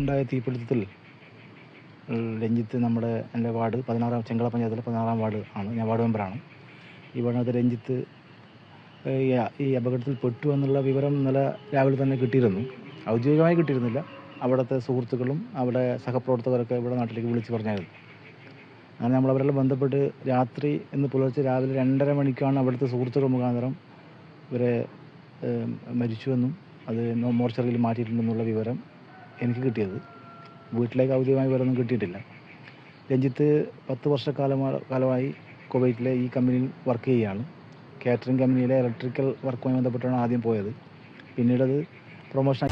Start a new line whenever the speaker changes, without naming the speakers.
ഉണ്ടായ തീപിടുത്തത്തിൽ രഞ്ജിത്ത് എൻ്റെ വാർഡ് 16 ചെങ്കള പഞ്ചായത്തിലെ 16 വാർഡ് ആണ്. ഞാൻ വാർഡ് മെമ്പറാണ്. ഈ വാർഡിനകത്ത് രഞ്ജിത്ത് ഈ അപകടത്തിൽ പെട്ടു എന്നുള്ള വിവരം ഇന്നലെ രാവിലെ തന്നെ കിട്ടിയിരുന്നു. ഔദ്യോഗികമായി കിട്ടിയിരുന്നില്ല. അവിടുത്തെ സുഹൃത്തുക്കളും അവിടെ സഹപ്രവർത്തകരൊക്കെ ഇവിടെ നാട്ടിലേക്ക് വിളിച്ച് പറഞ്ഞായിരുന്നു. അങ്ങനെ നമ്മളവരെല്ലാം ബന്ധപ്പെട്ട് ഇന്ന് പുലർച്ചെ രാവിലെ 2:30 മണിക്കാണ് അവിടുത്തെ സുഹൃത്തുക്കൾ മുഖാന്തരം ഇവരെ മരിച്ചുവെന്നും അത് മോർച്ചറിയിൽ മാറ്റിയിട്ടുണ്ടെന്നുള്ള വിവരം എനിക്ക് കിട്ടിയത്. വീട്ടിലേക്ക് ഔദ്യോഗികമായ വിവരമൊന്നും കിട്ടിയിട്ടില്ല. രഞ്ജിത്ത് 10 വർഷക്കാലമായി കുവൈറ്റിലെ ഈ കമ്പനിയിൽ വർക്ക് ചെയ്യുകയാണ്. കാറ്ററിംഗ് കമ്പനിയിലെ ഇലക്ട്രിക്കൽ വർക്കുമായി ബന്ധപ്പെട്ടാണ് ആദ്യം പോയത്. പിന്നീടത് പ്രൊമോഷൻ